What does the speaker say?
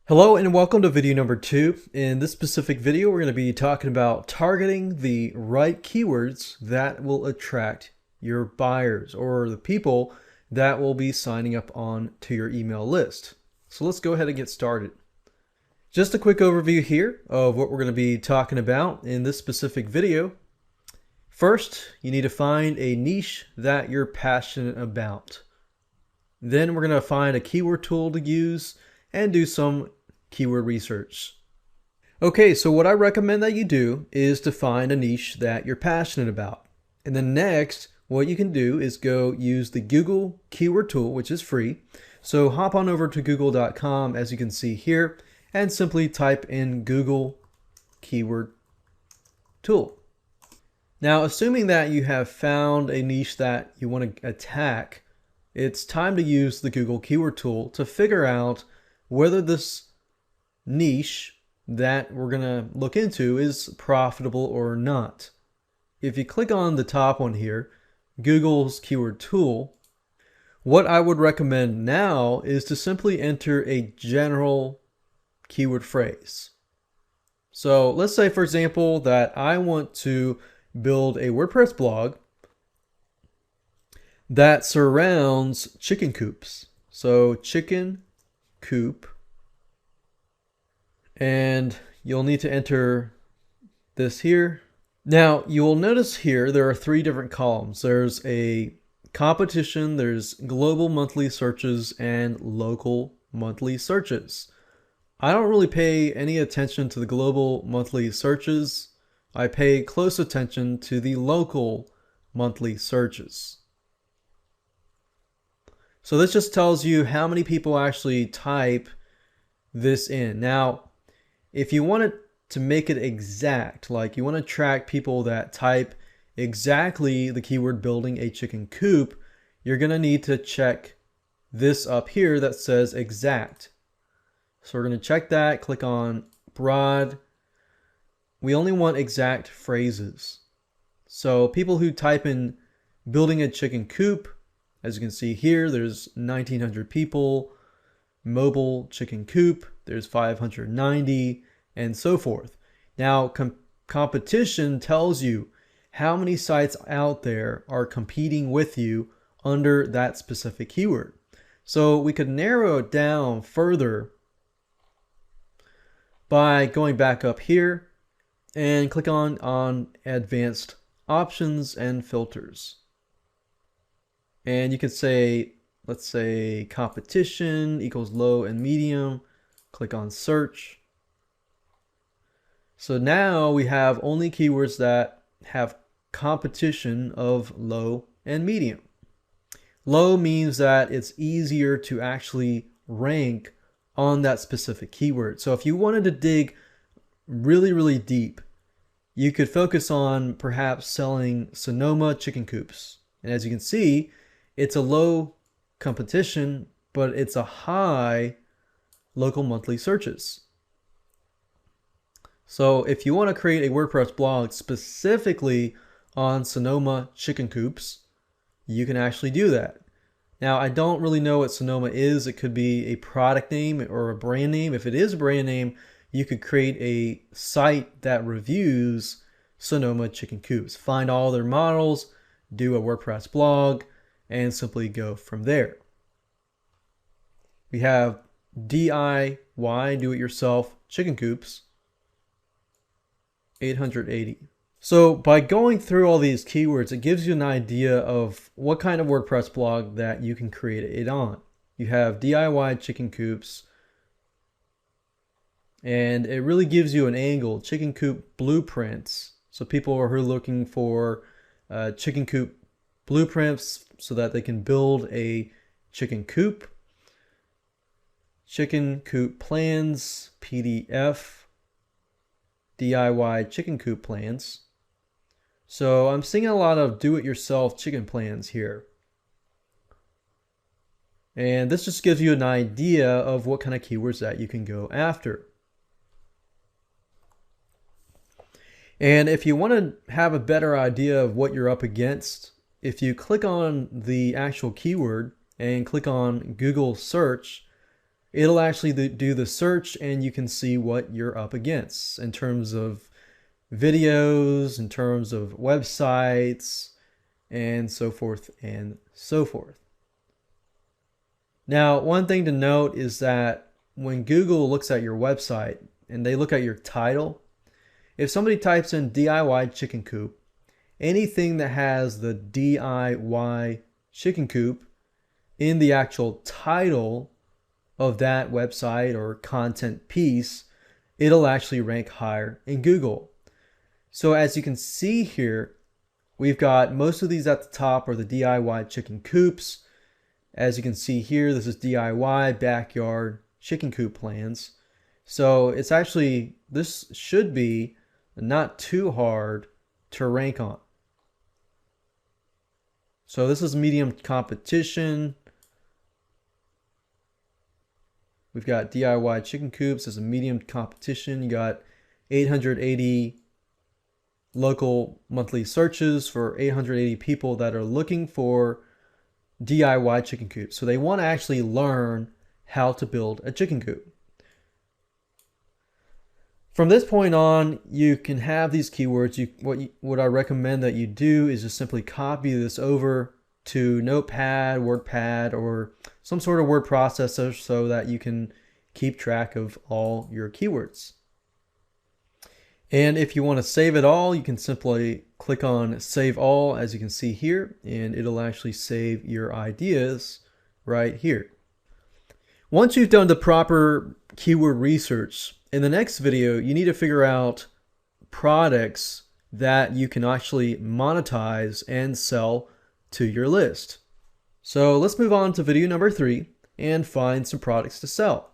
Hello and welcome to video number 2. In this specific video, we're going to be talking about targeting the right keywords that will attract your buyers or the people that will be signing up on to your email list. So let's go ahead and get started. Just a quick overview here of what we're going to be talking about in this specific video. First, you need to find a niche that you're passionate about. Then we're going to find a keyword tool to use and do some keyword research. Okay, so what I recommend that you do is to find a niche that you're passionate about. And then next, what you can do is go use the Google keyword tool, which is free. So hop on over to google.com, as you can see here, and simply type in Google keyword tool. Now, assuming that you have found a niche that you want to attack, it's time to use the Google keyword tool to figure out whether this niche that we're going to look into is profitable or not. If you click on the top one here, Google's keyword tool, what I would recommend now is to simply enter a general keyword phrase. So let's say, for example, that I want to build a WordPress blog that surrounds chicken coops. So chicken coop. And you'll need to enter this here. Now you will notice here there are 3 different columns. There's a competition, there's global monthly searches, and local monthly searches. I don't really pay any attention to the global monthly searches. I pay close attention to the local monthly searches. So this just tells you how many people actually type this in. Now, if you want to make it exact, like you want to track people that type exactly the keyword building a chicken coop, you're going to need to check this up here that says exact. So we're going to check that, click on broad. We only want exact phrases. So people who type in building a chicken coop, as you can see here, there's 1,900 people. Mobile chicken coop, there's 590, and so forth. Now, competition tells you how many sites out there are competing with you under that specific keyword. So we could narrow it down further by going back up here and click on advanced options and filters. And you could say, let's say competition equals low and medium. Click on search. So now we have only keywords that have competition of low and medium. Low means that it's easier to actually rank on that specific keyword. So if you wanted to dig really deep, you could focus on perhaps selling Sonoma chicken coops. And as you can see, it's a low competition, but it's a high local monthly searches. So if you want to create a WordPress blog specifically on Sonoma chicken coops, you can actually do that. Now, I don't really know what Sonoma is. It could be a product name or a brand name. If it is a brand name, you could create a site that reviews Sonoma chicken coops. Find all their models, do a WordPress blog, and simply go from there. We have DIY, do-it-yourself chicken coops, 880. So by going through all these keywords, it gives you an idea of what kind of WordPress blog that you can create it on. You have DIY chicken coops, and it really gives you an angle, chicken coop blueprints. So people who are looking for chicken coop blueprints so that they can build a chicken coop. Chicken coop plans, PDF, DIY chicken coop plans. So I'm seeing a lot of do-it-yourself chicken plans here. And this just gives you an idea of what kind of keywords that you can go after. And if you want to have a better idea of what you're up against, if you click on the actual keyword and click on Google search, it'll actually do the search and you can see what you're up against in terms of videos, in terms of websites, and so forth and so forth. Now, one thing to note is that when Google looks at your website and they look at your title, if somebody types in DIY chicken coop, anything that has the DIY chicken coop in the actual title of that website or content piece, it'll actually rank higher in Google. So as you can see here, we've got most of these at the top are the DIY chicken coops. As you can see here, this is DIY backyard chicken coop plans. So it's actually, this should be not too hard to rank on. So this is medium competition. We've got DIY chicken coops as a medium competition. You got 880 local monthly searches for 880 people that are looking for DIY chicken coops. So they want to actually learn how to build a chicken coop. From this point on, you can have these keywords. What I recommend that you do is just simply copy this over to Notepad, WordPad, or some sort of word processor so that you can keep track of all your keywords. And if you want to save it all, you can simply click on Save All, as you can see here, and it'll actually save your ideas right here. Once you've done the proper keyword research, in the next video, you need to figure out products that you can actually monetize and sell to your list. So let's move on to video number 3 and find some products to sell.